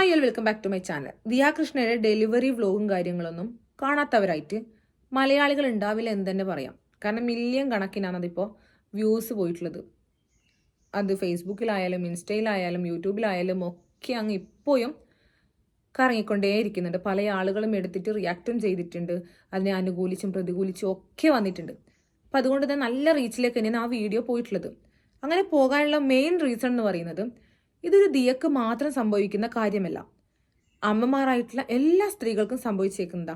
Hi all welcome back to my channel. Diya കൃഷ്ണയുടെ delivery വ്ലോഗും കാര്യങ്ങളൊന്നും കാണാത്തവരായിട്ട് മലയാളികൾ ഉണ്ടാവില്ല എന്ന് തന്നെ പറയാം. കാരണം മില്യൺ കണക്കിനാണ് അതിപ്പോൾ വ്യൂസ് പോയിട്ടുള്ളത്. അത് ഫേസ്ബുക്കിലായാലും ഇൻസ്റ്റയിലായാലും യൂട്യൂബിലായാലും ഒക്കെ അങ്ങ് ഇപ്പോഴും കറങ്ങിക്കൊണ്ടേയിരിക്കുന്നുണ്ട്. പല ആളുകളും എടുത്തിട്ട് റിയാക്റ്റും ചെയ്തിട്ടുണ്ട്, അതിനെ അനുകൂലിച്ചും പ്രതികൂലിച്ചും ഒക്കെ വന്നിട്ടുണ്ട്. അപ്പം അതുകൊണ്ട് തന്നെ നല്ല റീച്ചിലേക്ക് തന്നെയാണ് ആ വീഡിയോ പോയിട്ടുള്ളത്. അങ്ങനെ പോകാനുള്ള മെയിൻ റീസൺ എന്ന് പറയുന്നത് ഇതൊരു ദിയക്ക് മാത്രം സംഭവിക്കുന്ന കാര്യമല്ല, അമ്മമാരായിട്ടുള്ള എല്ലാ സ്ത്രീകൾക്കും സംഭവിച്ചേക്കുന്നതാ.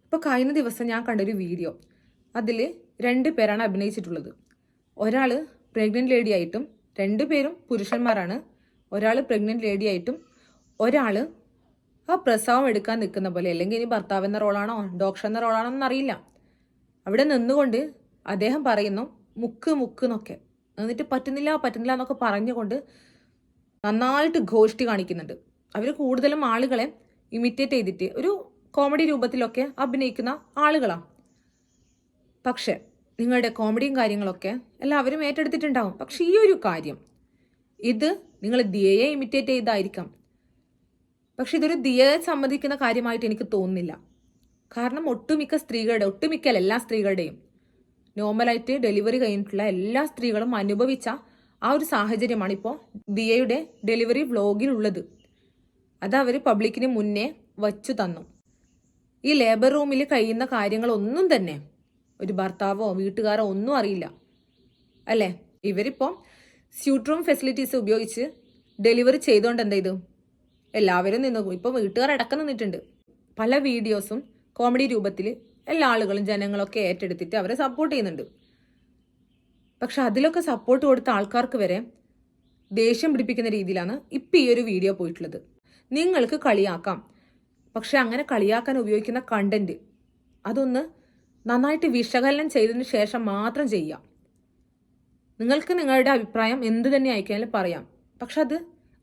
ഇപ്പോൾ കഴിഞ്ഞ ദിവസം ഞാൻ കണ്ടൊരു വീഡിയോ, അതിൽ 2 പേരാണ് അഭിനയിച്ചിട്ടുള്ളത്. ഒരാൾ പ്രഗ്നന്റ് ലേഡി ആയിട്ടും, 2 പേരും പുരുഷന്മാരാണ്. ഒരാൾ പ്രഗ്നന്റ് ലേഡി ആയിട്ടും ഒരാൾ ആ പ്രസവം എടുക്കാൻ നിൽക്കുന്ന പോലെ, അല്ലെങ്കിൽ ഇനി ഭർത്താവ് എന്ന റോളാണോ ഡോക്ടർ എന്ന റോളാണോ എന്നറിയില്ല, അവിടെ നിന്നുകൊണ്ട് അദ്ദേഹം പറയുന്നു മുക്ക് മുക്ക് എന്നൊക്കെ, എന്നിട്ട് പറ്റുന്നില്ല എന്നൊക്കെ പറഞ്ഞുകൊണ്ട് നന്നായിട്ട് ഘോഷ്ടി കാണിക്കുന്നുണ്ട്. അവർ കൂടുതലും ആളുകളെ ഇമിറ്റേറ്റ് ചെയ്തിട്ട് ഒരു കോമഡി രൂപത്തിലൊക്കെ അഭിനയിക്കുന്ന ആളുകളാണ്. പക്ഷെ നിങ്ങളുടെ കോമഡിയും കാര്യങ്ങളൊക്കെ എല്ലാവരും ഏറ്റെടുത്തിട്ടുണ്ടാവും. പക്ഷെ ഈ ഒരു കാര്യം, ഇത് നിങ്ങൾ ദിയയെ ഇമിറ്റേറ്റ് ചെയ്തായിരിക്കാം, പക്ഷെ ഇതൊരു ദിയയെ സംബന്ധിക്കുന്ന കാര്യമായിട്ട് എനിക്ക് തോന്നുന്നില്ല. കാരണം ഒട്ടുമിക്ക എല്ലാ സ്ത്രീകളുടെയും നോർമലായിട്ട് ഡെലിവറി കഴിഞ്ഞിട്ടുള്ള എല്ലാ സ്ത്രീകളും അനുഭവിച്ച ആ ഒരു സാഹചര്യമാണ് ഇപ്പോൾ ദിയയുടെ ഡെലിവറി വ്ലോഗിലുള്ളത്. അത് അവർ പബ്ലിക്കിന് മുന്നേ വച്ചു തന്നു. ഈ ലേബർ റൂമിൽ കഴിയുന്ന കാര്യങ്ങളൊന്നും തന്നെ ഒരു ഭർത്താവോ വീട്ടുകാരോ ഒന്നും അറിയില്ല, അല്ലേ? ഇവരിപ്പോൾ സ്യൂട്ട് റൂം ഫെസിലിറ്റീസ് ഉപയോഗിച്ച് ഡെലിവറി ചെയ്തുകൊണ്ട് എന്താ ഇത് എല്ലാവരും നിന്നു. ഇപ്പോൾ വീട്ടുകാർ അടക്കം നിന്നിട്ടുണ്ട്. പല വീഡിയോസും കോമഡി രൂപത്തിൽ എല്ലാ ആളുകളും ജനങ്ങളൊക്കെ ഏറ്റെടുത്തിട്ട് അവരെ സപ്പോർട്ട് ചെയ്യുന്നുണ്ട്. പക്ഷെ അതിലൊക്കെ സപ്പോർട്ട് കൊടുത്ത ആൾക്കാർക്ക് വരെ ദേഷ്യം പിടിപ്പിക്കുന്ന രീതിയിലാണ് ഇപ്പം ഈ ഒരു വീഡിയോ പോയിട്ടുള്ളത്. നിങ്ങൾക്ക് കളിയാക്കാം, പക്ഷെ അങ്ങനെ കളിയാക്കാൻ ഉപയോഗിക്കുന്ന കണ്ടന്റ് അതൊന്ന് നന്നായിട്ട് വിശകലനം ചെയ്തതിന് ശേഷം മാത്രം ചെയ്യാം. നിങ്ങൾക്ക് നിങ്ങളുടെ അഭിപ്രായം എന്ത് തന്നെ ആയിക്കാനും പറയാം, പക്ഷെ അത്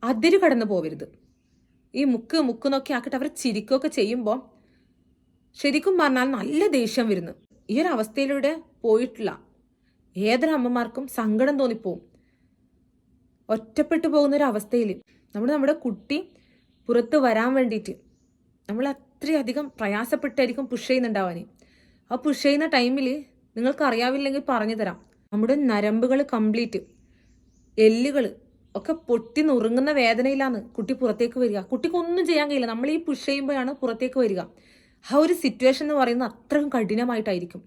അതിര് കടന്നു പോവരുത്. ഈ മുക്ക് എന്നൊക്കെ ആക്കിയിട്ട് അവർ ചിരിക്കുകയൊക്കെ ചെയ്യുമ്പോൾ ശരിക്കും പറഞ്ഞാൽ നല്ല ദേഷ്യം വരുന്നു. ഈ ഒരു അവസ്ഥയിലൂടെ പോയിട്ടുള്ള ഏതൊരു അമ്മമാർക്കും സങ്കടം തോന്നിപ്പോവും. ഒറ്റപ്പെട്ടു പോകുന്ന ഒരു അവസ്ഥയിൽ നമ്മുടെ കുട്ടി പുറത്ത് വരാൻ വേണ്ടിയിട്ട് നമ്മൾ അത്രയധികം പ്രയാസപ്പെട്ടായിരിക്കും പുഷ് ചെയ്യുന്നുണ്ടാവാൻ. ആ പുഷ് ചെയ്യുന്ന ടൈമിൽ നിങ്ങൾക്ക് അറിയാവില്ലെങ്കിൽ പറഞ്ഞു തരാം, നമ്മുടെ നരമ്പുകൾ കംപ്ലീറ്റ്, എല്ലുകൾ ഒക്കെ പൊട്ടി നുറുങ്ങുന്ന വേദനയിലാണ് കുട്ടി പുറത്തേക്ക് വരിക. കുട്ടിക്ക് ഒന്നും ചെയ്യാൻ കഴിയില്ല. നമ്മൾ ഈ പുഷ് ചെയ്യുമ്പോഴാണ് പുറത്തേക്ക് വരിക. ആ ഒരു സിറ്റുവേഷൻ എന്ന് പറയുന്നത് അത്രയും കഠിനമായിട്ടായിരിക്കും.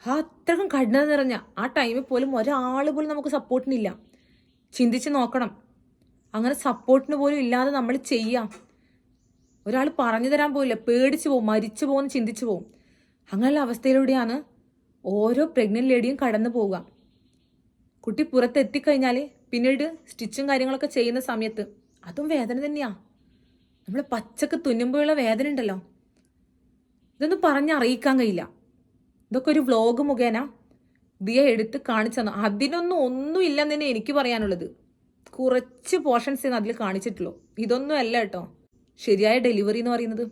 ആ അത്രയും കഠിനം നിറഞ്ഞ ആ ടൈമിൽ പോലും ഒരാൾ പോലും നമുക്ക് സപ്പോർട്ടിനില്ല. ചിന്തിച്ച് നോക്കണം, അങ്ങനെ സപ്പോർട്ടിന് പോലും ഇല്ലാതെ നമ്മൾ ചെയ്യാം. ഒരാൾ പറഞ്ഞു തരാൻ പോയില്ല, പേടിച്ചു പോകും, മരിച്ചു പോകുമെന്ന് ചിന്തിച്ചു പോകും. അങ്ങനെയുള്ള അവസ്ഥയിലൂടെയാണ് ഓരോ പ്രഗ്നന്റ് ലേഡിയും കടന്നു പോവുക. കുട്ടി പുറത്തെത്തിക്കഴിഞ്ഞാൽ പിന്നീട് സ്റ്റിച്ചും കാര്യങ്ങളൊക്കെ ചെയ്യുന്ന സമയത്ത് അതും വേദന തന്നെയാ. നമ്മൾ പച്ചക്ക് തുന്നുമ്പോഴുള്ള വേദന ഉണ്ടല്ലോ, ഇതൊന്നും പറഞ്ഞറിയിക്കാൻ കഴിയില്ല. ഇതൊക്കെ ഒരു വ്ലോഗ് മുഖേന ദിയ എടുത്ത് കാണിച്ചു തന്നു. അതിനൊന്നും ഒന്നുമില്ലെന്ന് തന്നെ എനിക്ക് പറയാനുള്ളത്. കുറച്ച് പോർഷൻസ് അതിൽ കാണിച്ചിട്ടുള്ളൂ. ഇതൊന്നും അല്ല കേട്ടോ ശരിയായ ഡെലിവറി എന്ന് പറയുന്നത്.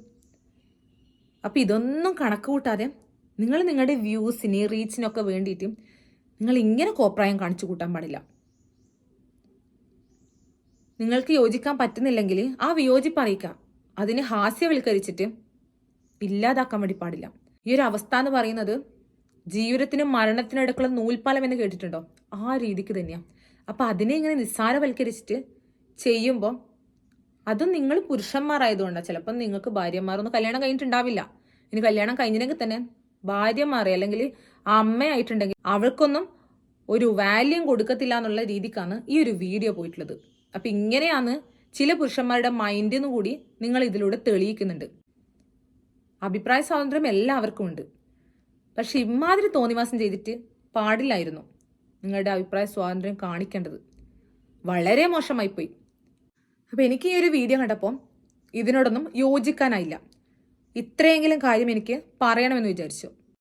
അപ്പം ഇതൊന്നും കണക്ക് കൂട്ടാതെ നിങ്ങൾ നിങ്ങളുടെ വ്യൂസിന് റീച്ചിനൊക്കെ വേണ്ടിയിട്ട് നിങ്ങൾ ഇങ്ങനെ കോപ്രായം കാണിച്ചു കൂട്ടാൻ പാടില്ല. നിങ്ങൾക്ക് യോജിക്കാൻ പറ്റുന്നില്ലെങ്കിൽ ആ വിയോജിപ്പ് അറിയിക്കാം. അതിനെ ഹാസ്യവൽക്കരിച്ചിട്ട് ഇല്ലാതാക്കാൻ വേണ്ടി പാടില്ല. ഈ ഒരു അവസ്ഥ എന്ന് പറയുന്നത് ജീവിതത്തിനും മരണത്തിനും ഇടയ്ക്കുള്ള നൂൽപ്പാലം എന്ന് കേട്ടിട്ടുണ്ടോ? ആ രീതിക്ക് തന്നെയാണ്. അപ്പം അതിനെ ഇങ്ങനെ നിസ്സാരവൽക്കരിച്ചിട്ട് ചെയ്യുമ്പോൾ, അതും നിങ്ങൾ പുരുഷന്മാരായതുകൊണ്ടാണ്. ചിലപ്പം നിങ്ങൾക്ക് ഭാര്യമാരൊന്നും കല്യാണം കഴിഞ്ഞിട്ടുണ്ടാവില്ല. ഇനി കല്യാണം കഴിഞ്ഞില്ലെങ്കിൽ തന്നെ ഭാര്യമാരെ അല്ലെങ്കിൽ അമ്മയായിട്ടുണ്ടെങ്കിൽ അവൾക്കൊന്നും ഒരു വാല്യം കൊടുക്കത്തില്ല എന്നുള്ള രീതിക്കാണ് ഈ ഒരു വീഡിയോ പോയിട്ടുള്ളത്. അപ്പം ഇങ്ങനെയാണ് ചില പുരുഷന്മാരുടെ മൈൻഡിൽ കൂടി നിങ്ങൾ ഇതിലൂടെ തെളിയിക്കുന്നുണ്ട്. അഭിപ്രായ സ്വാതന്ത്ര്യം എല്ലാവർക്കും ഉണ്ട്, പക്ഷെ ഇമാതിരി തോന്നിവാസം ചെയ്തിട്ട് പാടില്ലായിരുന്നു. നിങ്ങളുടെ അഭിപ്രായ സ്വാതന്ത്ര്യം കാണിക്കേണ്ടത് വളരെ മോശമായിപ്പോയി. അപ്പം എനിക്ക് ഈ ഒരു വീഡിയോ കണ്ടപ്പോൾ ഇതിനോടൊന്നും യോജിക്കാനായില്ല. ഇത്രയെങ്കിലും കാര്യം എനിക്ക് പറയണമെന്ന് വിചാരിച്ചു.